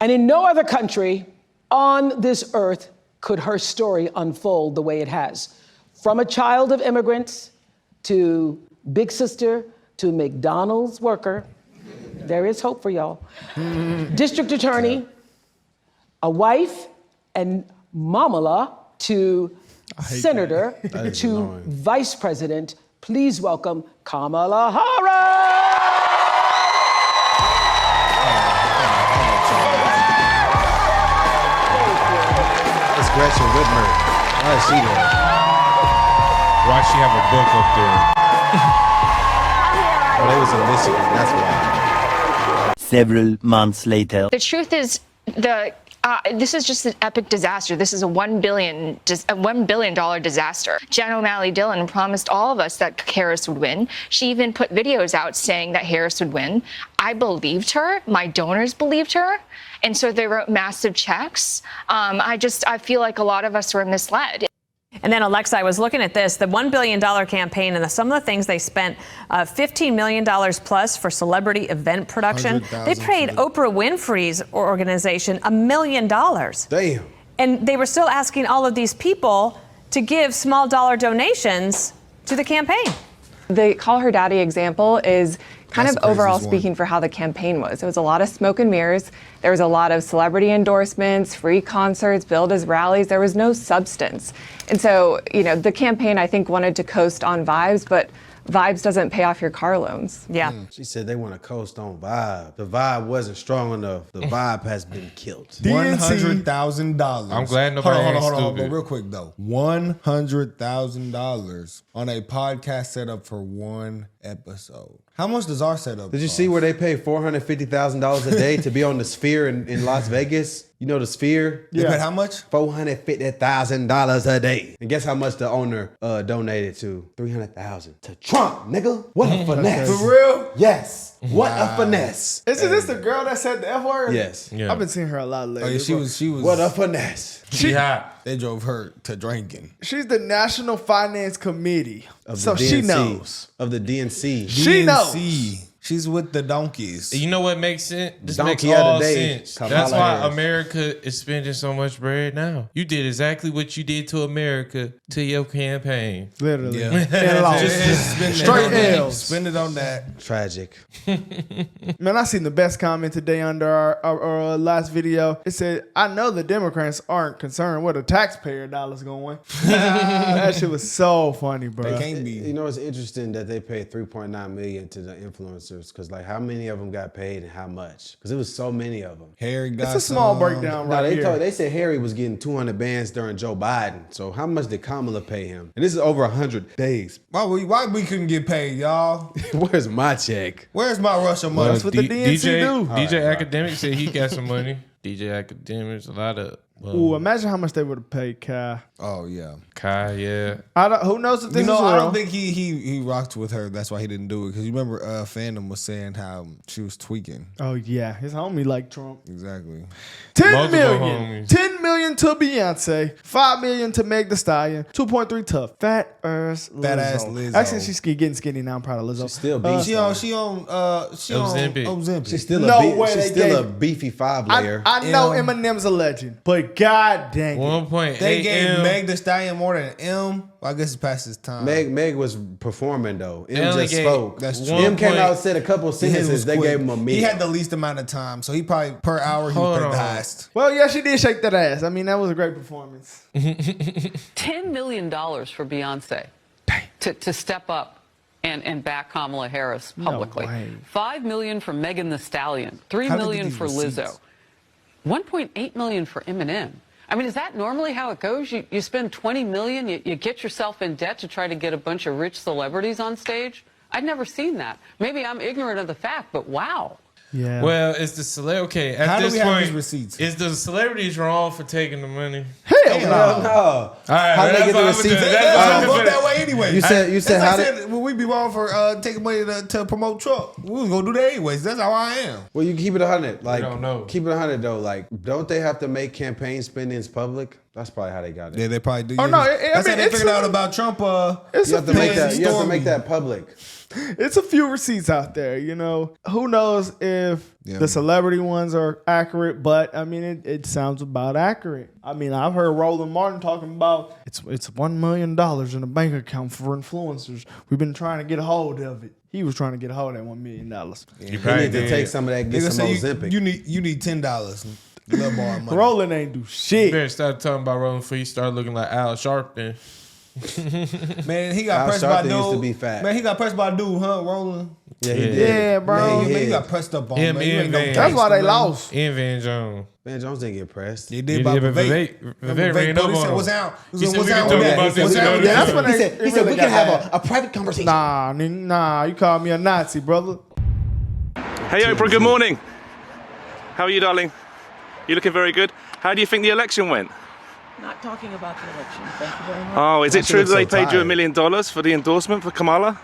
And in no other country on this earth could her story unfold the way it has. From a child of immigrants to big sister to McDonald's worker, there is hope for y'all. District attorney, a wife, and mamala to senator to vice president. Please welcome Kamala Harris. It's Gretchen Whitmer. Why is she there? Why she have a book up there? Oh, they was in Michigan. That's why. Several months later. The truth is, this is just an epic disaster. This is a $1 billion disaster. Jen O'Malley Dillon promised all of us that Harris would win. She even put videos out saying that Harris would win. I believed her. My donors believed her. And so they wrote massive checks. I feel like a lot of us were misled. And then, Alexa, I was looking at this, the $1 billion campaign and some of the things they spent, $15 million plus for celebrity event production. They paid Oprah Winfrey's organization $1 million. Damn. And they were still asking all of these people to give small dollar donations to the campaign. The Call Her Daddy example is kind of overall speaking for how the campaign was. It was a lot of smoke and mirrors. There was a lot of celebrity endorsements, free concerts, billed as rallies. There was no substance. And so, the campaign, I think, wanted to coast on vibes, but vibes doesn't pay off your car loans. Yeah. She said they want to coast on vibe. The vibe wasn't strong enough. The vibe has been killed. $100,000. I'm glad nobody ain't Hold on. stupid. But real quick, though. $100,000 on a podcast setup for one episode. How much does our setup Did you cost? see where they pay $450,000 a day to be on the Sphere in Las Vegas? You know the Sphere? They paid how much? $450,000 a day. And guess how much the owner donated to? $300,000 to Trump, nigga. What a finesse. For real? Yes. What a finesse. Isn't this the girl that said the F word? Yes. Yeah. I've been seeing her a lot lately. Oh, yeah, she was. What a finesse. She hot. They drove her to drinking. She's the National Finance Committee. So she knows. Of the DNC. She knows. She's with the donkeys. You know what makes sense? This Donkey makes of the all day, sense. Kamala That's why Harris. America is spending so much bread now. You did exactly what you did to America to your campaign. Literally. Yeah. And lost. Spend Straight L's. Spend it on that. Tragic. Man, I seen the best comment today under our last video. It said, I know the Democrats aren't concerned where the taxpayer dollars going. That shit was so funny, bro. They can't be. You know, it's interesting that they paid $3.9 million to the influencers because, like, how many of them got paid and how much? Because it was so many of them. Harry got It's a small some. breakdown No, right here. they said Harry was getting 200 bands during Joe Biden. So how much did Kamala pay him? And this is over 100 days. Why we couldn't get paid, y'all? Where's my check? Where's my Russia money? That's what the DNC do. DJ Academic said he got some money. DJ Academics, a lot of. Ooh, imagine how much they would have paid Kai. Oh yeah, Kai, yeah. Who knows if this is real? I don't think he rocked with her. That's why he didn't do it. Because you remember, Fandom was saying how she was tweaking. Oh yeah, his homie like Trump. Exactly. 10 Multiple million. homies. 10 million to Beyonce. 5 million to Meg Thee Stallion. 2.3 to Fat Ass Lizzo. Actually, she's getting skinny now. I'm proud of Lizzo. She's still beefy. She on Ozempic. She's still they still gave- a beefy 5-layer. I know Eminem's a legend, but god dang it. 1.8 They gave M. Meg Thee Stallion more than M. Well, I guess it's past his time. Meg was performing though. They M only just gave- spoke. That's true. M came out and said a couple His was sentences. They quick. gave him a meal. He had the least amount of time, so he probably per hour he Hold was paid on. the highest. Well, yeah, she did shake that ass. I mean, that was a great performance. $10 million for Beyonce to step up and back Kamala Harris publicly. No way. $5 million for Megan Thee Stallion. $3 How did they million get for these Lizzo. receipts? $1.8 million for Eminem. I mean, is that normally how it goes? You spend $20 million, you get yourself in debt to try to get a bunch of rich celebrities on stage? I'd never seen that. Maybe I'm ignorant of the fact, but wow. Yeah. Well, it's the celebrity. Okay, at How do this we have point, these receipts? is the celebrities wrong for taking the money? Hell Hell no. No. All right, How they that's get the what I'm receipts? doing. That's That's gonna what vote I'm that way anyway. You said how did? When we be wrong for taking money to promote Trump, we was gonna do that anyways. That's how I am. Well, you keep it 100. Like, don't know. keep it 100 though. Like, don't they have to make campaign spendings public? That's probably how they got it. Yeah, they probably do. Oh, no, That's I how mean, they it's figured a- out about Trump. It's You a have to few make that. You have to Stormy. make that public. It's a few receipts out there, you know. Who knows if the celebrity ones are accurate, but I mean, it sounds about accurate. I mean, I've heard Roland Martin talking about it's $1 million in a bank account for influencers. We've been trying to get a hold of it. He was trying to get a hold of that $1 million. You need to take some of that, get some Ozempic. You need $10. Love borrowing money. Roland ain't do You shit. better start talking about rolling before you start looking like Al Sharpton. Man, he got Al pressed by Sharpton dude. used to be fat. Man, he got pressed by dude, huh? Roland. Yeah, he did. Yeah, bro. Man, you got pressed up on. Him man. You and ain't no Van. That's why gangster, they man. lost. And Van Jones. Van Jones didn't get pressed. They did Yeah, by but Vivek. Vivek ran up He said, on "What's him. out?" He said, "We can talk about this another Yeah, that's time." when He they said, it really we can got have bad. a private conversation. Nah, you called me a Nazi, brother. Hey Oprah, good morning. How are you, darling? You looking very good. How do you think the election went? Not talking about the election. Thank you very much. Oh, is it she true looks that they so paid you $1 tired. million for the endorsement for Kamala?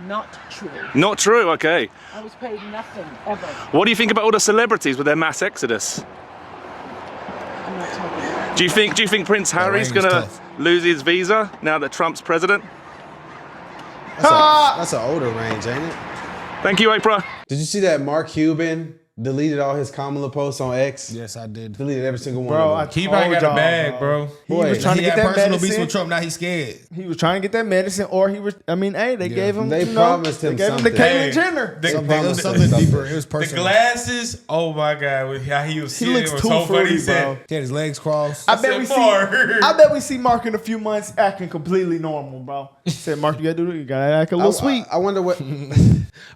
Not true. Not true, okay. I was paid nothing ever. What do you think about all the celebrities with their mass exodus? I'm not talking about Do you think Prince Harry's range is gonna tough. lose his visa now that Trump's president? That's an older range, ain't it? Thank you, Oprah. Did you see that Mark Cuban deleted all his Kamala posts on X? Yes, I did. Deleted every single one Bro, of them. He probably got a y'all, bag, bro. He was trying to He get had that personal beef medicine. with Trump. Now he's scared. He was trying to get that medicine, or he was. I mean, hey, they gave him. They you know, promised him they gave him the something. Caitlyn Hey, Jenner. the- It was promised something us something. deeper. It was The personal. glasses, oh my God, with how he was He sitting looks was too so funny. fruity, He said, bro. He had his legs crossed. I bet we said, see. "Mark." I bet we see Mark in a few months acting completely normal, bro. He said, "Mark, you gotta do it. You gotta act a little sweet." I wonder what.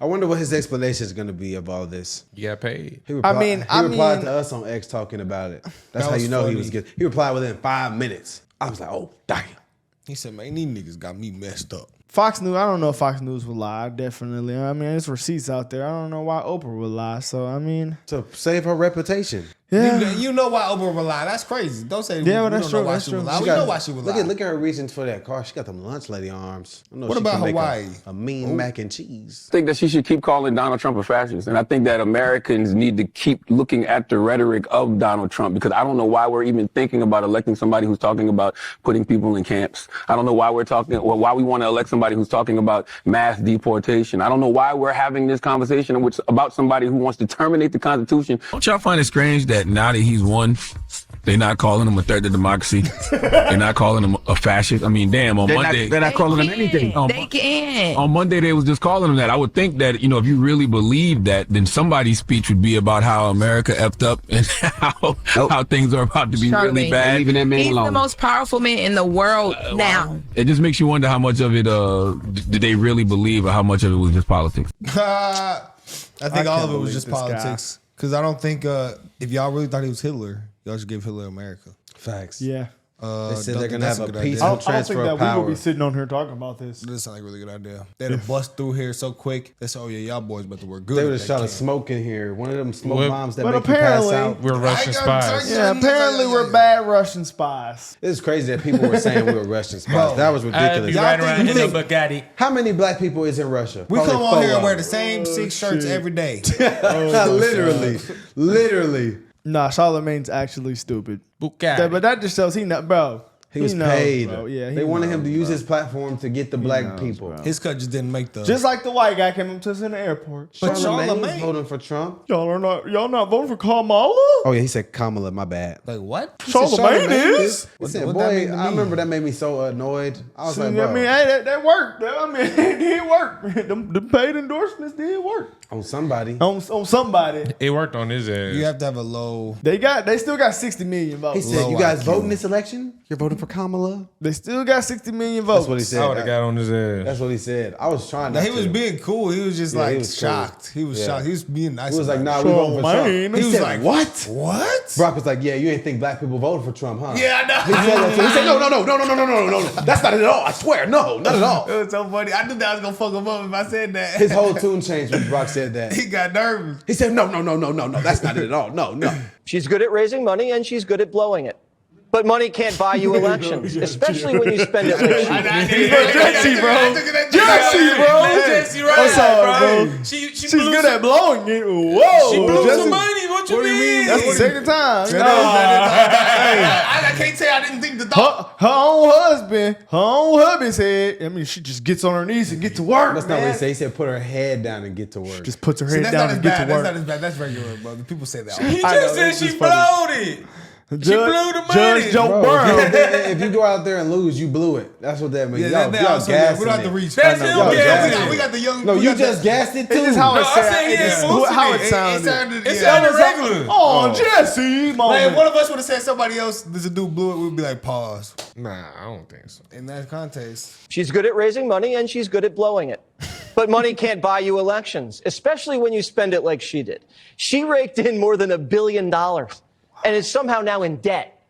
I wonder what his explanation is going to be of all this. You got paid. He replied, mean, he I replied mean- to us on X talking about it. That's That how was you know he funny. was good. He replied within 5 minutes. I was like, oh, damn. He said, "Man, these niggas got me messed up." Fox News. I don't know if Fox News would lie. Definitely. I mean, there's receipts out there. I don't know why Oprah would lie. So I mean, To save her reputation. yeah. You know why Oprah would lie. That's crazy. Don't say Yeah, we well, that's don't true, know why that's she true. would lie. She We got- know why she would lie. Look at her reaching for that car. She got them lunch lady arms. I know What she about can make Hawaii? A mean mac and cheese. I think that she should keep calling Donald Trump a fascist. And I think that Americans need to keep looking at the rhetoric of Donald Trump, because I don't know why we're even thinking about electing somebody who's talking about putting people in camps. I don't know why we're talking, or why we want to elect somebody who's talking about mass deportation. I don't know why we're having this conversation about somebody who wants to terminate the Constitution. Don't y'all find it strange that now that he's won, they're not calling him a threat to democracy? They're not calling him a fascist? I mean, damn, on Monday. They're not calling him anything. They can't. On Monday, they was just calling him that. I would think that, if you really believe that, then somebody's speech would be about how America effed up and how things are about to be really bad. He's the most powerful man in the world now. It just makes you wonder how much of it did they really believe, or how much of it was just politics. I think I all can't of it was believe just this guy. politics. Because I don't think if y'all really thought he was Hitler, y'all should give Hitler America. Facts. Yeah. They said don't they're think going to that's have a a good idea. peaceful I don't think transfer that of we will power. be sitting on here talking about this. This sounds like a really good idea. They'd have bust through here so quick. They said, "Oh yeah, y'all boys about to work good." They if would have shot a can." smoke in here. One of them smoke Well, bombs that but make you pass apparently- out. We're Russian spies. Yeah, apparently we're bad Russian spies. It's crazy that people were saying we were Russian spies. Bro, That was ridiculous. y'all think- you think- Bugatti. How many black people is in Russia? We Probably come on 4 here and wear of the them. same 6 shirts every day. Literally. Nah, Charlemagne's actually stupid. Bugatti. But that just shows he knows, bro. He was knows, paid. bro. Yeah, he they wanted him knows, to use bro. his platform to get the black knows, people. bro. His cut just didn't make the. Just like the white guy came up to us in the airport. But Charlamagne was Charlamagne- voting for Trump. Y'all not voting for Kamala? Oh yeah, he said Kamala. My bad. Like what? Charlamagne is. He said, what that boy, mean to I me? remember that made me so annoyed. I was See, like, bro, I mean, hey, that worked. I mean, it did work. Them paid endorsements did work on somebody. on somebody. It worked on his ass. You have to have a low. They still got 60 million votes. He said, Low you guys IQ. voting this election? You're voting for Kamala? They still got 60 million votes. That's what he I said. would have got on his ass. That's what he said. I was trying Now, not he was to. being cool. He was just Yeah, he like was cool. shocked. He was Yeah. shocked. He was being nice. He was like, about nah, it. we voting for Trump. Charlamagne. He was said, like, what? What? Brock was like, yeah, you ain't think black people voted for Trump, huh? Yeah, I know. He said that. So he said, no. That's not it at all. I swear, no, not at all. It was so funny. I knew that I was gonna fuck him up if I said that. His whole tune changed when Brock said that. He got nervous. He said, no, that's not it at all. No. She's good at raising money and she's good at blowing it. But money can't buy you elections, especially when you spend it like Jesse, bro. Jesse, bro. Jesse, right, I'm sorry, bro. bro. She's good at blowing it. Whoa. She blew Jesse. some money. What you mean? That's the second time. I can't say I didn't think the thought. Her own husband said, I mean, she just gets on her knees and get to work. That's not what he said. He said put her head down and get to work. Just puts her See, head that's down not as and get bad. to work. That's not as bad. That's regular, brother. People say that. He I just know, said it's she just funny. blowed it. She Judge- blew the money. Judge Joe Bro, Brown. if you go out there and lose, you blew it. That's what that means. Yeah, y'all also, gassing we don't have to it. reach. That's I know, him y'all gassing gassing it. We got the young. No, we you got just gassed it too. It's just how No, it I said he sounded. ain't boosting How it. it sounded. It sounded regular. Oh, Jesse Like, moment. if one of us would have said somebody else, there's a dude blew it, we'd be like, pause. Nah, I don't think so. In that context. She's good at raising money and she's good at blowing it. But money can't buy you elections, especially when you spend it like she did. She raked in more than $1 billion and is somehow now in debt.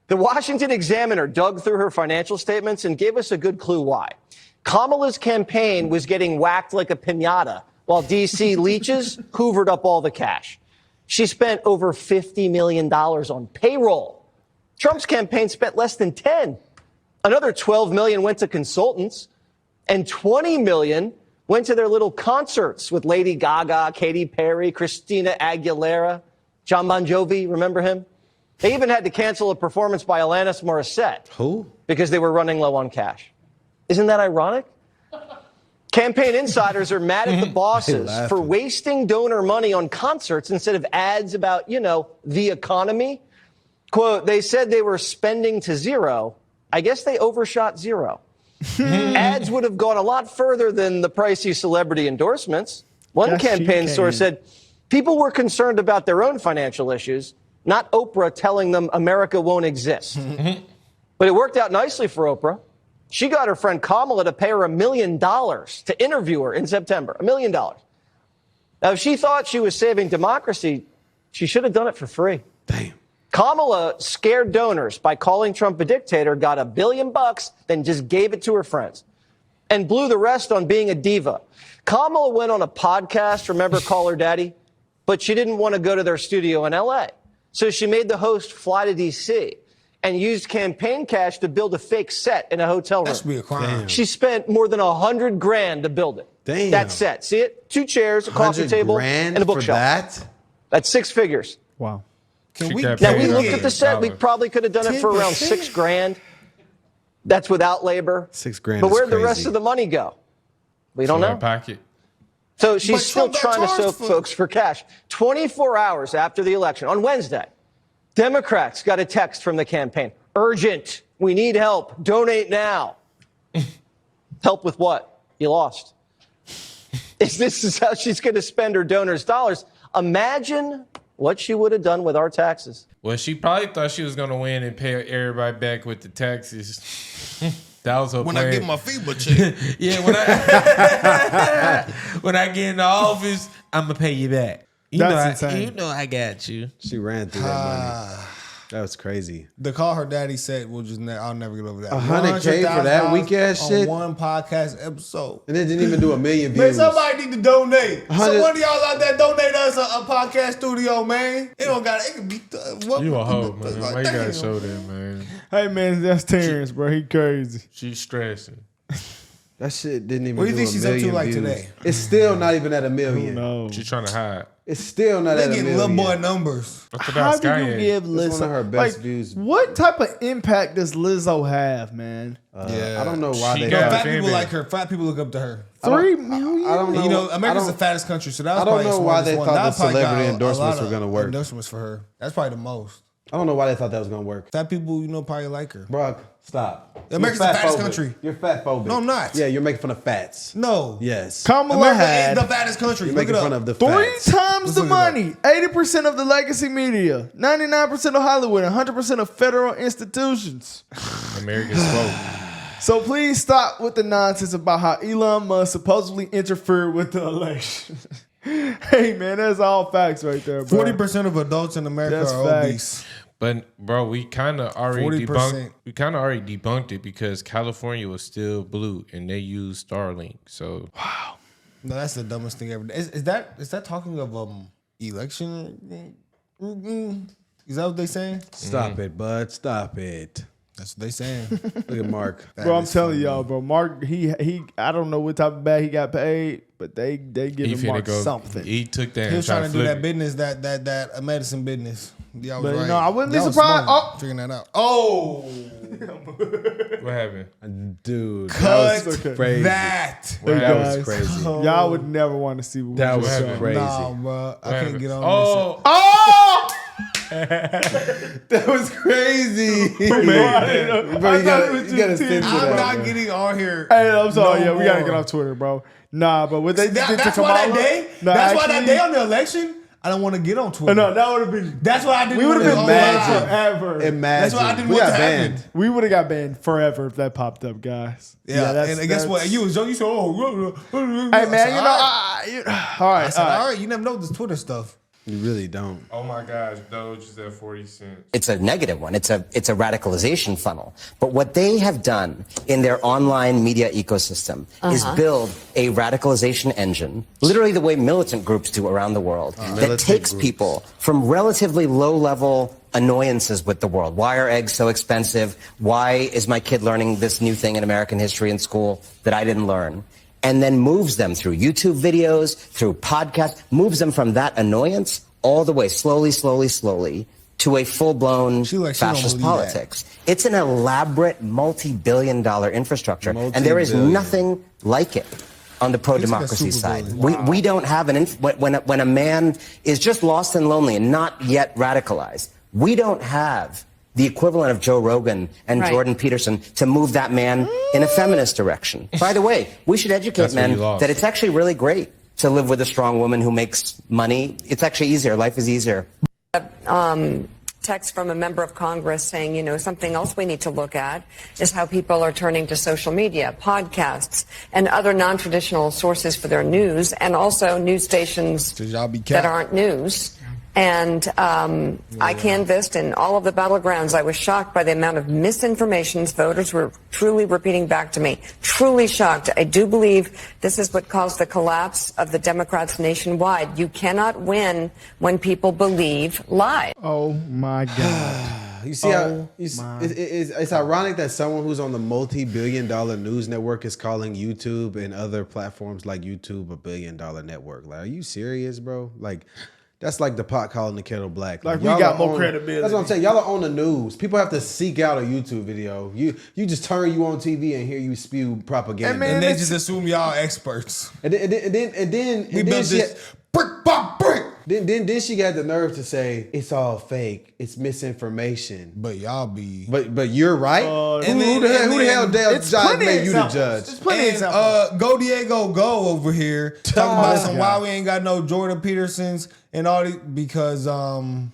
The Washington Examiner dug through her financial statements and gave us a good clue why. Kamala's campaign was getting whacked like a piñata while D.C. leeches hoovered up all the cash. She spent over $50 million on payroll. Trump's campaign spent less than 10. Another $12 million went to consultants, and $20 million went to their little concerts with Lady Gaga, Katy Perry, Christina Aguilera, John Bon Jovi, remember him? They even had to cancel a performance by Alanis Morissette. Who? Because they were running low on cash. Isn't that ironic? Campaign insiders are mad at the bosses for wasting donor money on concerts instead of ads about, the economy. Quote, they said they were spending to zero. I guess they overshot zero. Ads would have gone a lot further than the pricey celebrity endorsements. One campaign source said people were concerned about their own financial issues, not Oprah telling them America won't exist. But it worked out nicely for Oprah. She got her friend Kamala to pay her $1 million to interview her in September. $1 million. Now, if she thought she was saving democracy, she should have done it for free. Damn. Kamala scared donors by calling Trump a dictator, got $1 billion, then just gave it to her friends, and blew the rest on being a diva. Kamala went on a podcast, remember Call Her Daddy? But she didn't want to go to their studio in L.A. So she made the host fly to D.C. and used campaign cash to build a fake set in a hotel room. That should be a crime. Damn. She spent more than $100,000 to build it. Damn. That set. See it? 2 chairs, a coffee table, and a bookshelf. That? That's 6 figures. Wow. Can we? Now, we looked at the set. We probably could have done it for around $6,000. That's without labor. $6,000 But is where'd the crazy. rest of the money go? We don't know. Pocket. So she's But still Trump got trying to charged soak for- folks for cash. 24 hours after the election, on Wednesday, Democrats got a text from the campaign. Urgent. We need help. Donate now. Help with what? You lost. If this is how she's going to spend her donors' dollars, imagine what she would have done with our taxes. Well, she probably thought she was gonna win and pay everybody back with the taxes. That was her When plan. I get my FEMA check. Yeah, when I get in the office, I'm gonna pay you back. That's insane. You know I got you. She ran through that money. That was crazy. The Call Her Daddy set will just I'll never get over that. $100K for that weak ass on shit? one podcast episode. And it didn't even do 1 million Man, views. somebody need to donate. 100 Some one of y'all out there donate us a podcast studio, man. It don't got it can be You a hoe, man. Like, Why you gotta damn. show that, man? Hey, man, that's Terrence, bro. He crazy. She's stressing. That shit didn't even What do you do think 1 she's up to, million like, views. today? It's still not even at 1 million. No. She's trying to hide. It's still not They at 1 get million. little boy numbers. What's How about do you Sky? give Lizzo? It's one of her best views. What type of impact does Lizzo have, man? Yeah, I don't know why She they got got Fat people like her. Fat people look up to her. 3 million? I don't know. You know, America's I the don't- fattest country, so that was I don't probably know the why they smartest one. thought That the probably celebrity got a endorsements lot were gonna of work. Endorsements for her. That's probably the most. I don't know why they thought that was gonna work. Fat people, probably like her. Bro, stop. America's You're the fattest fat-phobic. country. You're fat phobic. No, I'm not. Yeah, you're making fun of fats. No. Yes. Kamala America had is the fattest country. You're Look making it up. fun of the 3 fats. times Let's the look it up. money. 80% of the legacy media, 99% of Hollywood, and 100% of federal institutions. American spoke. So please stop with the nonsense about how Elon Musk supposedly interfered with the election. Hey, man, that's all facts right there, bro. 40% of adults in America That's are facts. obese. But bro, we kind of already 40%. debunked it because California was still blue and they used Starlink. So No, that's the dumbest thing ever. Is that talking of election? Is that what they saying? Stop it, bud. Stop it. That's what they saying. Look at Mark. Bro, I'm telling y'all, bro. Mark, he I don't know what type of bag he got paid, but they giving Mark something. He took that. He was trying to do that business, that medicine business. Y'all was But right. no, I wouldn't be Y'all was surprised. smart figuring that out. Oh, What happened? Dude, cut that was crazy. that. That was crazy. Y'all would never want to see what That we was just saw. crazy. Nah, bro. I can't get on Oh, Oh! That was crazy. Bro, you gotta censor this. I'm that. not bro. getting on here. Hey, I'm sorry. no yeah, we gotta more. get off Twitter, bro. Nah, but what they did to That's Kamala. why that day. No, That's why that actually- day on the election. I don't want to get on Twitter. No, that would have been. That's why I didn't. We would have been want banned to forever. Imagine. That's why I didn't we want got to banned. happen. We would have got banned forever if that popped up, guys. Yeah, and guess what? You was young. You said, "Oh, Hey man, you know, all right. I said, all right. You never know this Twitter stuff. You really don't. Oh my gosh, Doge is at 40 cents. It's a negative one. It's a radicalization funnel. But what they have done in their online media ecosystem is build a radicalization engine, literally the way militant groups do around the world, that takes people from relatively low-level annoyances with the world. Why are eggs so expensive? Why is my kid learning this new thing in American history in school that I didn't learn? And then moves them through YouTube videos, through podcasts, moves them from that annoyance all the way, slowly, to a full-blown fascist politics. It's an elaborate multi-billion-dollar infrastructure, and there is nothing like it on the pro-democracy side. We don't have when a man is just lost and lonely and not yet radicalized, we don't have the equivalent of Joe Rogan and Jordan Peterson to move that man in a feminist direction. By the way, we should educate men that it's actually really great to live with a strong woman who makes money. It's actually easier. Life is easier. Text from a member of Congress saying, you know, something else we need to look at is how people are turning to social media, podcasts, and other non-traditional sources for their news, and also news stations that aren't news. And I canvassed in all of the battlegrounds. I was shocked by the amount of misinformation voters were truly repeating back to me. Truly shocked. I do believe this is what caused the collapse of the Democrats nationwide. You cannot win when people believe lies. Oh my God. You see how it's ironic that someone who's on the multi-billion-dollar news network is calling YouTube and other platforms like YouTube a billion-dollar network. Like, are you serious, bro? Like, that's like the pot calling the kettle black. Like we y'all got are more on- credibility. That's what I'm saying. Y'all are on the news. People have to seek out a YouTube video. You just turn you on TV and hear you spew propaganda. And they just assume y'all experts. And then We built she this brick by brick. Then she got the nerve to say it's all fake. It's misinformation. But y'all be. But you're right. And who the hell Dale made you the judge? Go Diego Go over here talking about some why we ain't got no Jordan Petersons and all these because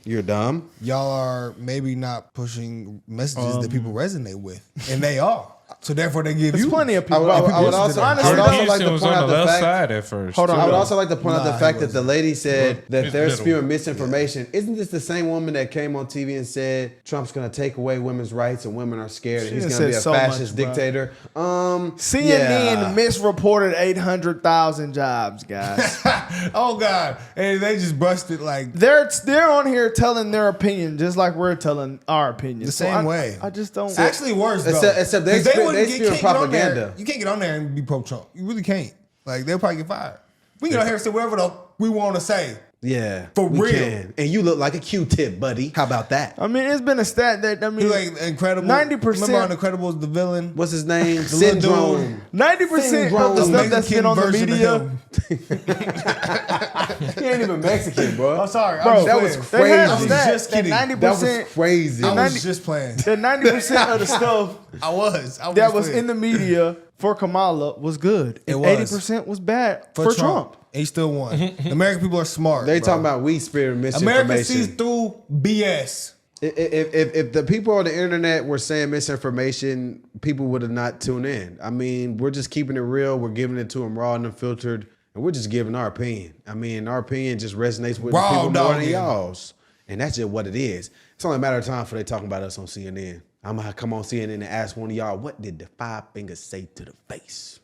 you're dumb. Y'all are maybe not pushing messages that people resonate with, and they are. So therefore, they give There's you plenty of people. I would also like to point out the fact. side at first. I would also like to point out the Nah, fact he that the lady said that It's they're middle. spewing misinformation. Isn't this the same woman that came on TV and said Trump's going to take away women's rights and women are scared and She he's done going to be a said so much, fascist bro. dictator? CNN yeah. misreported 800,000 jobs, guys. Oh God! And they just busted like they're on here telling their opinion just like we're telling our opinion. the So same way. I just don't. Actually, worse though. Except they 'Cause spewing can't get on there. propaganda. You can't get on there and be pro Trump. You really can't. Like they'll probably get fired. We can get on here and say whatever we want to say. Yeah, For we real. can. And you look like a Q-tip, buddy. How about that? I mean, it's been a stat that He like Incredible. 90%. Remember on Incredible the villain? What's his name? The little Syndrome. 90% of the stuff that's been on the media. He ain't even Mexican, bro. I'm sorry. Bro, that was playing. crazy. I was just kidding. That 90%. That was crazy. I was just playing. That 90% of the stuff I was that just was playing. in the media for Kamala was good. It And was. 80% was bad for Trump. He still won. The American people are smart. They bro. talking about we spreading misinformation. America sees through BS. If the people on the internet were saying misinformation, people would have not tuned in. I mean, we're just keeping it real. We're giving it to them raw and unfiltered, and we're just giving our opinion. I mean, our opinion just resonates with Raw people more than dogging. y'all's, and that's just what it is. It's only a matter of time for they talking about us on CNN. I'm gonna come on CNN and ask one of y'all, what did the five fingers say to the face?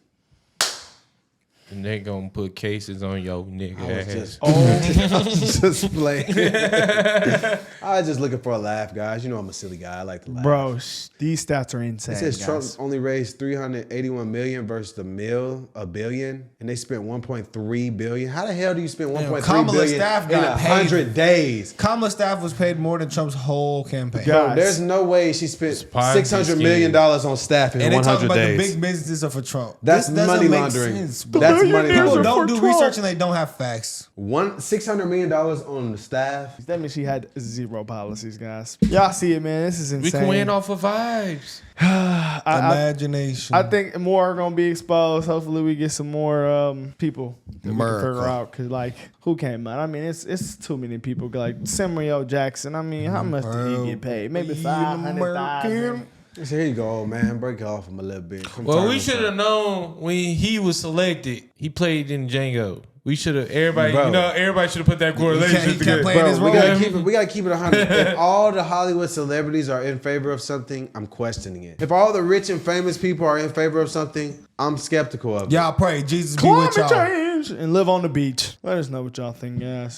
And they gonna put cases on your nigga ass. I was just playing. I was just looking for a laugh, guys. You know I'm a silly guy. I like to laugh. Bro, these stats are insane. It says guys. Trump only raised $381 million versus a billion, and they spent $1.3 billion. How the hell do you spend $1.3 billion staff in got 100 days? Kamala staff was paid more than Trump's whole campaign. Bro, there's no way she spent $600 million on staff in and they 100 talking about days. the big businesses are for Trump. That's This doesn't money make laundering. sense, bro. That's money People laundering. don't do research and they don't have facts. $600 million on the staff. That means she had zero policies, guys. Y'all see it, man. This is insane. We can win off of vibes. Imagination. I think more are gonna be exposed. Hopefully, we get some more people that we can figure out. Cause like, who came out? I mean, it's too many people. Like Samuel Jackson. I mean, how much did he get paid? Maybe 500,000. So here you go, old man. Break off him a little bit. Well, we should have known when he was selected. He played in Django. We should have. Everybody, Bro. everybody should have put that correlation together. Bro, we gotta keep it 100. If all the Hollywood celebrities are in favor of something, I'm questioning it. If all the rich and famous people are in favor of something, I'm skeptical of it. Y'all pray Jesus be Climate with y'all. change and live on the beach. Let us know what y'all think, guys.